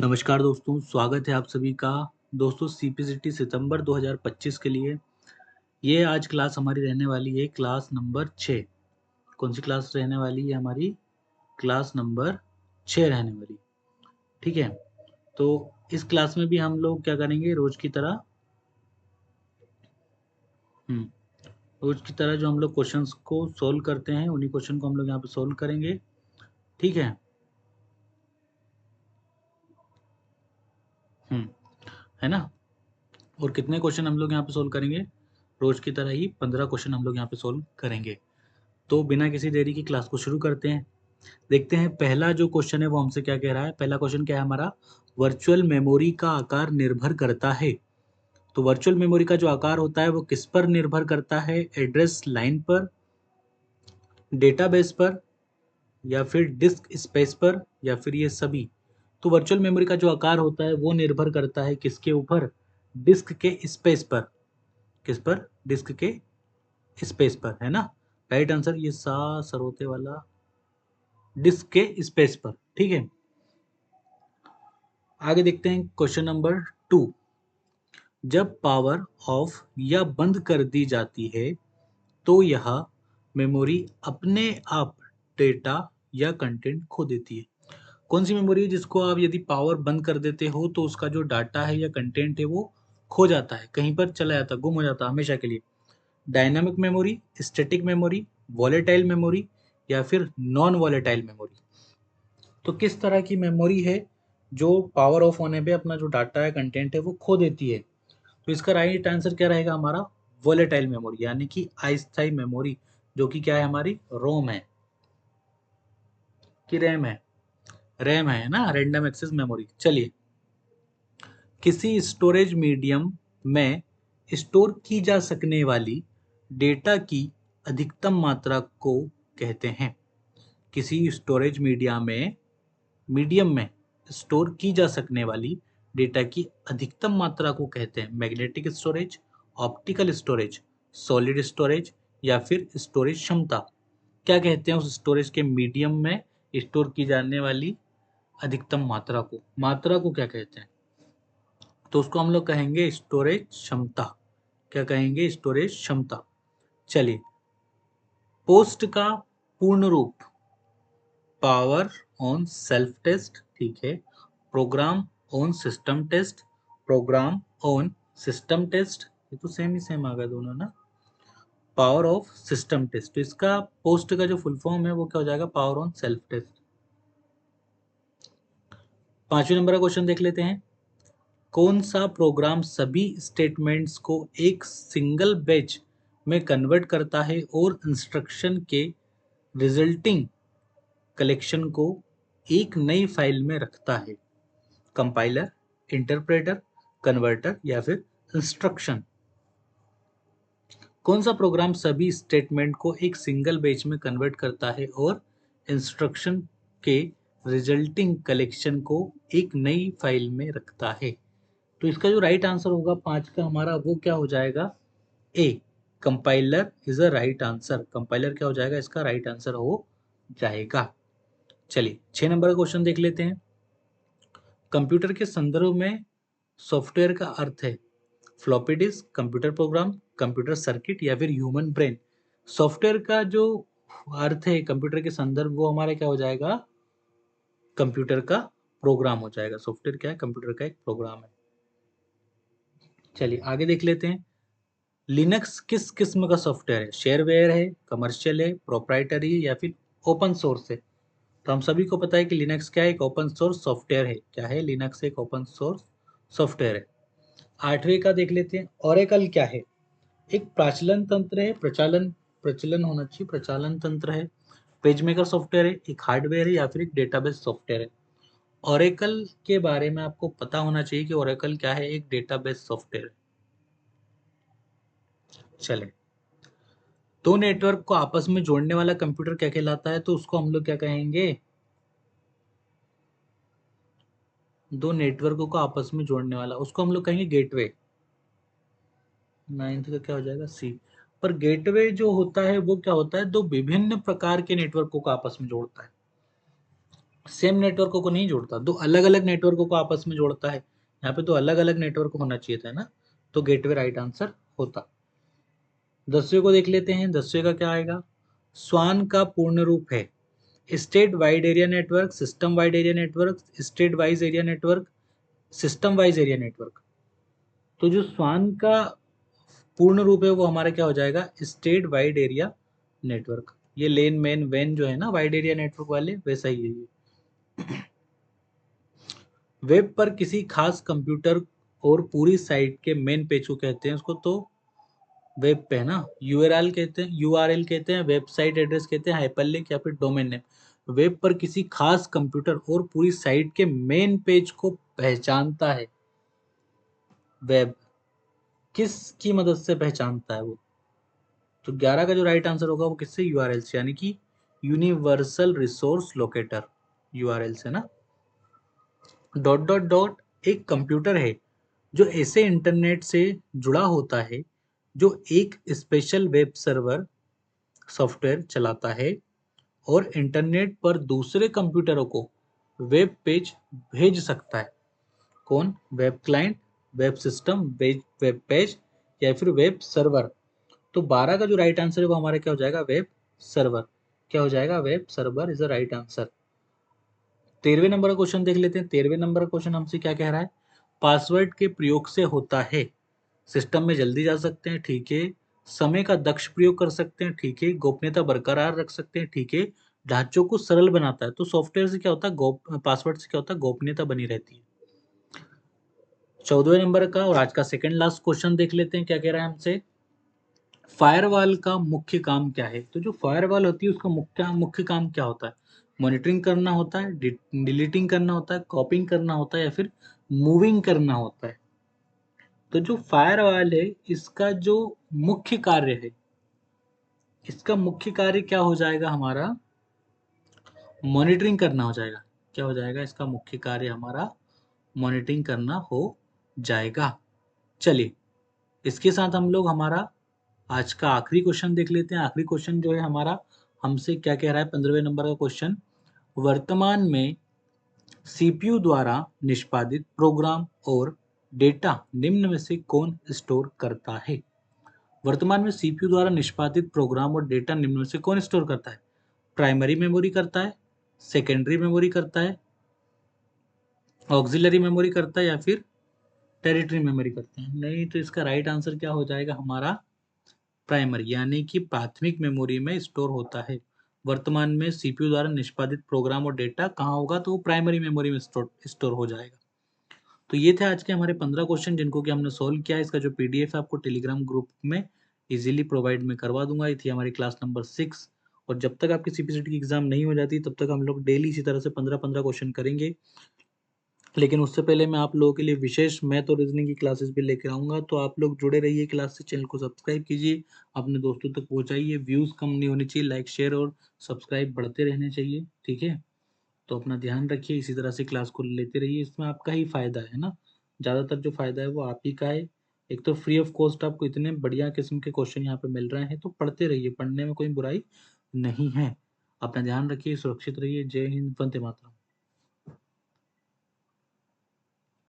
नमस्कार दोस्तों, स्वागत है आप सभी का। दोस्तों सीपीसीटी सितंबर 2025 के लिए ये आज क्लास हमारी रहने वाली है क्लास नंबर 6। कौन सी क्लास रहने वाली है हमारी? क्लास नंबर 6 रहने वाली। ठीक है, तो इस क्लास में भी हम लोग क्या करेंगे रोज की तरह। हम्म रोज की तरह जो हम लोग क्वेश्चंस को सोल्व करते हैं उन्हीं क्वेश्चन को हम लोग यहाँ पे सोल्व करेंगे। ठीक है। हम्म है ना। और कितने क्वेश्चन हम लोग यहाँ पे सोल्व करेंगे? रोज की तरह ही 15 क्वेश्चन हम लोग यहाँ पे सोल्व करेंगे। तो बिना किसी देरी की क्लास को शुरू करते हैं। देखते हैं पहला जो क्वेश्चन है वो हमसे क्या कह रहा है। पहला क्वेश्चन क्या है हमारा? वर्चुअल मेमोरी का आकार निर्भर करता है। तो वर्चुअल मेमोरी का जो आकार होता है वो किस पर निर्भर करता है? एड्रेस लाइन पर, डेटाबेस पर, या फिर डिस्क स्पेस पर, या फिर ये सभी। तो वर्चुअल मेमोरी का जो आकार होता है वो निर्भर करता है किसके ऊपर? डिस्क के स्पेस पर। किस पर? डिस्क के स्पेस पर, है ना। राइट आंसर ये सा सरोते वाला डिस्क के स्पेस पर। ठीक है। आगे देखते हैं क्वेश्चन नंबर 2। जब पावर ऑफ या बंद कर दी जाती है तो यह मेमोरी अपने आप डेटा या कंटेंट खो देती है। कौन सी मेमोरी है जिसको आप यदि पावर बंद कर देते हो तो उसका जो डाटा है या कंटेंट है वो खो जाता है, कहीं पर चला जाता है, गुम हो जाता है हमेशा के लिए? Dynamic memory, static memory, volatile memory, या फिर नॉन वॉलेटाइल मेमोरी। तो किस तरह की मेमोरी है जो पावर ऑफ होने पे अपना जो डाटा है कंटेंट है वो खो देती है? तो इसका राइट आंसर क्या रहेगा हमारा? वोलेटाइल मेमोरी, यानी कि अस्थायी मेमोरी, जो कि क्या है हमारी? रोम है कि रैम है? रैम है ना, रैंडम एक्सेस मेमोरी। चलिए, किसी स्टोरेज मीडियम में स्टोर की जा सकने वाली डेटा की अधिकतम मात्रा को कहते हैं। किसी स्टोरेज मीडियम में स्टोर की जा सकने वाली डेटा की अधिकतम मात्रा को कहते हैं magnetic storage, optical storage, solid storage, या फिर स्टोरेज क्षमता। क्या कहते हैं उस स्टोरेज के मीडियम में स्टोर की जाने वाली अधिकतम मात्रा को क्या कहते हैं? तो उसको हम लोग कहेंगे स्टोरेज क्षमता। क्या कहेंगे? स्टोरेज क्षमता। चलिए, पोस्ट का पूर्ण रूप पावर ऑन सेल्फ टेस्ट। ठीक है। Program on system test, program on system test, ये तो सेम ही सेम आ गया दोनों ना। पावर ऑफ सिस्टम टेस्ट, तो इसका पोस्ट का जो फुल फॉर्म है वो क्या हो जाएगा? Power on self test. पांचवें नंबर का क्वेश्चन देख लेते हैं। कौन सा प्रोग्राम सभी स्टेटमेंट्स को एक सिंगल बैच में कन्वर्ट करता है और इंस्ट्रक्शन के रिजल्टिंग कलेक्शन को एक नई फाइल में रखता है? कंपाइलर, इंटरप्रेटर, कन्वर्टर, या फिर इंस्ट्रक्शन। कौन सा प्रोग्राम सभी स्टेटमेंट को एक सिंगल बैच में कन्वर्ट करता है और इंस्ट्रक्शन के रिजल्टिंग कलेक्शन को एक नई फाइल में रखता है? तो इसका जो राइट आंसर होगा पांच का हमारा वो क्या हो जाएगा? A, compiler is a right answer. Compiler क्या हो जाएगा? इसका राइट आंसर हो जाएगा। चलिए, 6 नंबर का क्वेश्चन देख लेते हैं। कंप्यूटर के संदर्भ में सॉफ्टवेयर का अर्थ है floppy disk, computer program, computer circuit, या फिर ह्यूमन ब्रेन। सॉफ्टवेयर का जो अर्थ है कंप्यूटर के संदर्भ वो हमारा क्या हो जाएगा? कंप्यूटर का प्रोग्राम हो जाएगा। सॉफ्टवेयर क्या है? कंप्यूटर का एक प्रोग्राम है। चलिए आगे देख लेते हैं। लिनक्स किस किस्म का सॉफ्टवेयर है? शेयरवेयर है, कमर्शियल है, प्रोप्राइटरी है, या फिर ओपन सोर्स है? तो हम सभी को पता है कि लिनक्स क्या है? एक ओपन सोर्स सॉफ्टवेयर है। क्या है? लिनक्स एक ओपन सोर्स सॉफ्टवेयर है। आठवें का देख लेते हैं। ओरेकल क्या है? एक प्राचलन तंत्र है, प्रचालन, प्रचलन होना चाहिए, प्रचालन तंत्र है, पेजमेकर सॉफ्टवेयर है, एक हार्डवेयर है, या फिर एक डेटाबेस सॉफ्टवेयर है? ओरेकल के बारे में आपको पता होना चाहिए कि ओरेकल क्या है? एक डेटाबेस सॉफ्टवेयर है। चले, दो नेटवर्क को आपस में जोड़ने वाला कंप्यूटर क्या कहलाता है? तो उसको हम लोग क्या कहेंगे? दो नेटवर्कों को आपस में जोड़ने वाला उसको हम लोग कहेंगे गेटवे। नाइन्थ का क्या हो जाएगा? सी। पर गेटवे जो होता है वो क्या होता है? दो विभिन्न प्रकार के नेटवर्कों को आपस में जोड़ता है। सेम नेटवर्कों को नहीं जोड़ता, दो अलग अलग नेटवर्कों को आपस में जोड़ता है। यहाँ पे तो अलग अलग नेटवर्क होना चाहिए था ना, तो गेटवे राइट आंसर होता। 10वें को देख लेते हैं। 10वें का क्या आएगा? स्वान का पूर्ण रूप है state wide area network, system wide area network, state wise area network, system wise area network. तो जो स्वान का पूर्ण रूप है वो हमारा क्या हो जाएगा? State wide area network. ये लेन मेन वेन जो है ना वाइड एरिया नेटवर्क वाले, वैसा ही है ये। वेब पर किसी खास कंप्यूटर और पूरी साइट के मेन पेज को कहते हैं उसको, तो वेब पे है ना, यूआरएल कहते हैं, यूआरएल कहते हैं, वेबसाइट एड्रेस कहते हैं, हाइपरलिंक या फिर डोमेन नेम। वेब पर किसी खास कंप्यूटर और पूरी साइट के मेन पेज को पहचानता है। वेब किस की मदद से पहचानता है वो? तो 11 का जो राइट आंसर होगा वो किससे? यूआरएल से, यानी कि यूनिवर्सल रिसोर्स लोकेटर, यूआरएल से ना। डॉट डॉट डॉट एक कंप्यूटर है जो ऐसे इंटरनेट से जुड़ा होता है जो एक स्पेशल वेब सर्वर सॉफ्टवेयर चलाता है और इंटरनेट पर दूसरे कंप्यूटरों को वेब पेज भेज सकता है। कौन? Web client, web system, web page या फिर वेब सर्वर। तो 12 का जो राइट आंसर है वो हमारा क्या हो जाएगा? Web server. क्या हो जाएगा? Web server is the right answer. 13वें नंबर का क्वेश्चन देख लेते हैं। 13वें नंबर का क्वेश्चन हमसे क्या कह रहा है? पासवर्ड के प्रयोग से होता है सिस्टम में जल्दी जा सकते हैं, ठीक है। समय का दक्ष प्रयोग कर सकते हैं, ठीक है। गोपनीयता बरकरार रख सकते हैं, ठीक है। ढांचों को सरल बनाता है। तो सॉफ्टवेयर से क्या होता है? पासवर्ड से क्या होता है? गोपनीयता बनी रहती है। 14वें नंबर का और आज का सेकंड लास्ट क्वेश्चन देख लेते हैं क्या कह रहा है हमसे। फायरवॉल का मुख्य काम क्या है? तो जो फायरवॉल होती है उसका मुख्य मुख्य काम क्या होता है? मॉनिटरिंग करना होता है, डिलीटिंग करना होता है, कॉपिंग करना होता है या फिर मूविंग करना होता है? तो जो फायरवॉल है इसका जो मुख्य कार्य है, इसका मुख्य कार्य क्या हो जाएगा हमारा? मॉनिटरिंग करना हो जाएगा। क्या हो जाएगा? इसका मुख्य कार्य हमारा मॉनिटरिंग करना हो जाएगा। चलिए, इसके साथ हम लोग हमारा आज का आखिरी क्वेश्चन देख लेते हैं। आखिरी क्वेश्चन जो है हमारा हमसे क्या कह रहा है? 15वें नंबर का क्वेश्चन। वर्तमान में सीपीयू द्वारा निष्पादित प्रोग्राम और डेटा निम्न में से कौन स्टोर करता है? वर्तमान में सीपीयू द्वारा निष्पादित प्रोग्राम और डेटा निम्न में से कौन स्टोर करता है? प्राइमरी मेमोरी करता है, सेकेंडरी मेमोरी करता है, ऑक्सिलरी मेमोरी करता है या फिर टेरिटरी मेमोरी करता है? नहीं, तो इसका राइट आंसर क्या हो जाएगा हमारा? प्राइमरी, यानी कि प्राथमिक मेमोरी में स्टोर होता है। वर्तमान में सीपीयू द्वारा निष्पादित प्रोग्राम और डेटा कहाँ होगा? तो वो प्राइमरी मेमोरी में स्टोर हो जाएगा। तो ये थे आज के हमारे 15 क्वेश्चन जिनको कि हमने सॉल्व किया। इसका जो पीडीएफ है आपको टेलीग्राम ग्रुप में इजीली प्रोवाइड में करवा दूंगा। ये थी हमारी क्लास नंबर 6। और जब तक आपकी सीपीसीटी की एग्जाम नहीं हो जाती तब तक हम लोग डेली इसी तरह से 15-15 क्वेश्चन करेंगे। लेकिन उससे पहले मैं आप लोगों के लिए विशेष मैथ और रीजनिंग की क्लासेस भी लेकर आऊंगा, तो आप लोग जुड़े रहिए क्लास से। चैनल को सब्सक्राइब कीजिए, अपने दोस्तों तक पहुंचाइए। व्यूज़ कम नहीं होने चाहिए, लाइक शेयर और सब्सक्राइब बढ़ते रहने चाहिए, ठीक है। तो अपना ध्यान रखिए, इसी तरह से क्लास को लेते रहिए, इसमें आपका ही फायदा है ना। ज़्यादातर जो फायदा है वो आप ही का है। एक तो फ्री ऑफ कॉस्ट आपको इतने बढ़िया किस्म के क्वेश्चन यहाँ पे मिल रहे हैं, तो पढ़ते रहिए, पढ़ने में कोई बुराई नहीं है। अपना ध्यान रखिए, सुरक्षित रहिए। जय हिंद, वंदे मातरम।